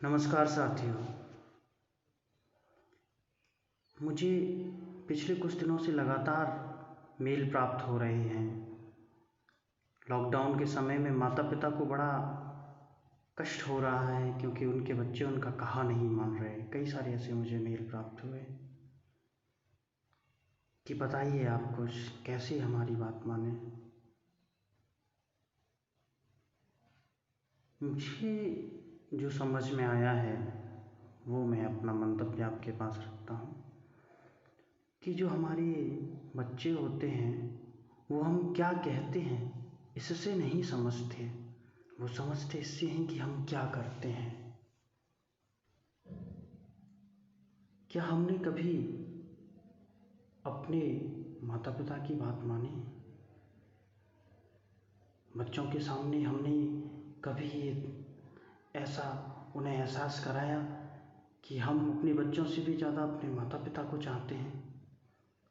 नमस्कार साथियों। मुझे पिछले कुछ दिनों से लगातार मेल प्राप्त हो रहे हैं। लॉकडाउन के समय में माता पिता को बड़ा कष्ट हो रहा है क्योंकि उनके बच्चे उनका कहा नहीं मान रहे। कई सारे ऐसे मुझे मेल प्राप्त हुए कि बताइए आप कुछ कैसे हमारी बात माने। मुझे जो समझ में आया है वो मैं अपना मंतव्य आपके पास रखता हूँ कि जो हमारे बच्चे होते हैं वो हम क्या कहते हैं इससे नहीं समझते, वो समझते इससे हैं कि हम क्या करते हैं। क्या हमने कभी अपने माता पिता की बात मानी? बच्चों के सामने हमने कभी ऐसा उन्हें एहसास कराया कि हम अपने बच्चों से भी ज़्यादा अपने माता पिता को चाहते हैं,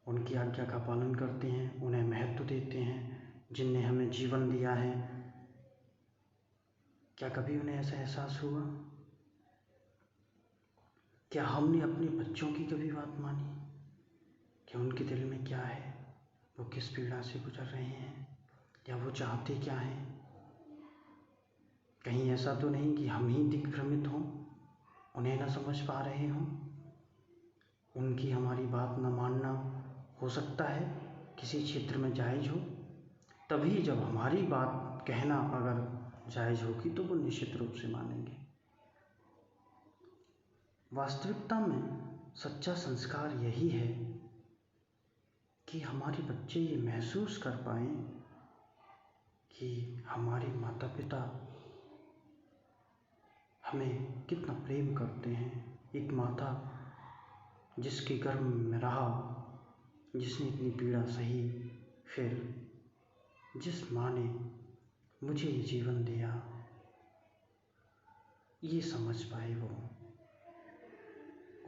उनकी आज्ञा का पालन करते हैं, उन्हें महत्व देते हैं जिनने हमें जीवन दिया है। क्या कभी उन्हें ऐसा एहसास हुआ? क्या हमने अपने बच्चों की कभी बात मानी कि उनके दिल में क्या है, वो किस पीड़ा से गुजर रहे हैं या वो चाहते क्या हैं? कहीं ऐसा तो नहीं कि हम ही दिग्भ्रमित हों, उन्हें न समझ पा रहे हों। उनकी हमारी बात न मानना हो सकता है किसी क्षेत्र में जायज़ हो, तभी जब हमारी बात कहना अगर जायज़ होगी तो वो निश्चित रूप से मानेंगे। वास्तविकता में सच्चा संस्कार यही है कि हमारे बच्चे ये महसूस कर पाएं कि हमारे माता पिता हमें कितना प्रेम करते हैं। एक माता जिसके गर्भ में रहा, जिसने इतनी पीड़ा सही, फिर जिस माँ ने मुझे ये जीवन दिया, ये समझ पाए वो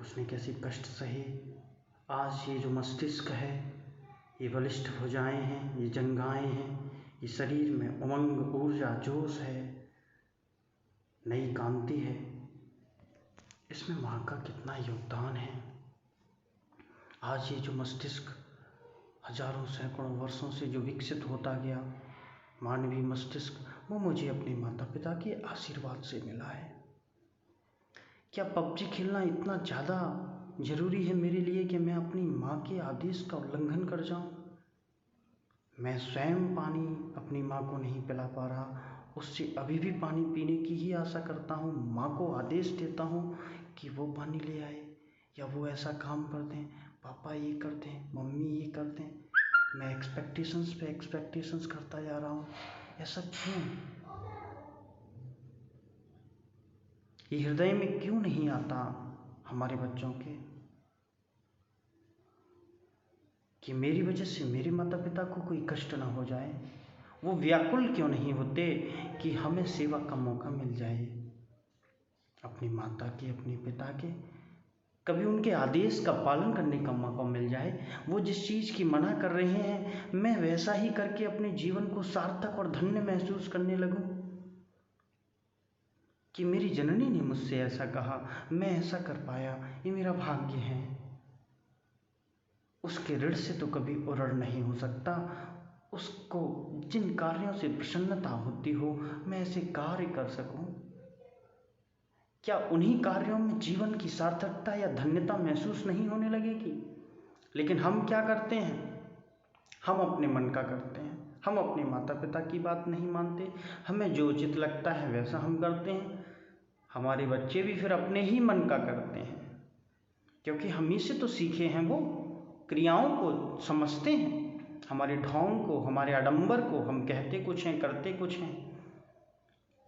उसने कैसे कष्ट सहे। आज ये जो मस्तिष्क है, ये बलिष्ठ भुजाएं हैं, ये जंघाएं हैं, ये शरीर में उमंग, ऊर्जा, जोश है, नई कांति है। इसमें माँ का कितना योगदान है। आज ये जो मस्तिष्क हजारों सैकड़ों वर्षों से जो विकसित होता गया मानवीय मस्तिष्क, वो मुझे अपने माता पिता के आशीर्वाद से मिला है। क्या पबजी खेलना इतना ज़्यादा ज़रूरी है मेरे लिए कि मैं अपनी माँ के आदेश का उल्लंघन कर जाऊँ? मैं स्वयं पानी अपनी माँ को नहीं पिला पा रहा, उससे अभी भी पानी पीने की ही आशा करता हूँ। माँ को आदेश देता हूँ कि वो पानी ले आए या वो ऐसा काम कर दें, पापा ये कर दें, मम्मी ये कर दें। मैं एक्सपेक्टेशंस पे एक्सपेक्टेशंस करता जा रहा हूँ। ऐसा क्यों? ये हृदय में क्यों नहीं आता हमारे बच्चों के कि मेरी वजह से मेरे माता पिता को कोई कष्ट ना हो जाए? वो व्याकुल क्यों नहीं होते कि हमें सेवा का मौका मिल जाए अपनी माता के, अपने पिता के, कभी उनके आदेश का पालन करने का मौका मिल जाए। वो जिस चीज़ की मना कर रहे हैं मैं वैसा ही करके अपने जीवन को सार्थक और धन्य महसूस करने लगूं कि मेरी जननी ने मुझसे ऐसा कहा, मैं ऐसा कर पाया, ये मेरा भाग्य है। उसके ऋण से तो कभी उरण नहीं हो सकता। उसको जिन कार्यों से प्रसन्नता होती हो मैं ऐसे कार्य कर सकूं, क्या उन्हीं कार्यों में जीवन की सार्थकता या धन्यता महसूस नहीं होने लगेगी? लेकिन हम क्या करते हैं, हम अपने मन का करते हैं, हम अपने माता पिता की बात नहीं मानते, हमें जो उचित लगता है वैसा हम करते हैं। हमारे बच्चे भी फिर अपने ही मन का करते हैं क्योंकि हम ही से तो सीखे हैं। वो क्रियाओं को समझते हैं, हमारे ढोंग को, हमारे आडंबर को। हम कहते कुछ हैं, करते कुछ हैं।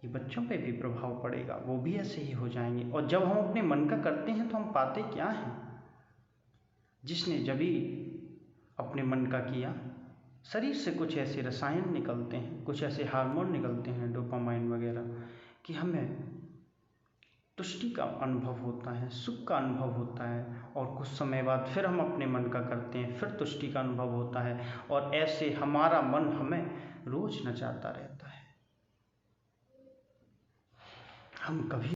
ये बच्चों पे भी प्रभाव पड़ेगा, वो भी ऐसे ही हो जाएंगे। और जब हम अपने मन का करते हैं तो हम पाते क्या हैं? जिसने जब भी अपने मन का किया, शरीर से कुछ ऐसे रसायन निकलते हैं, कुछ ऐसे हार्मोन निकलते हैं, डोपामाइन वगैरह, कि हमें तुष्टि का अनुभव होता है, सुख का अनुभव होता है। और कुछ समय बाद फिर हम अपने मन का करते हैं, फिर तुष्टि का अनुभव होता है। और ऐसे हमारा मन हमें रोज नचाता रहता है। हम कभी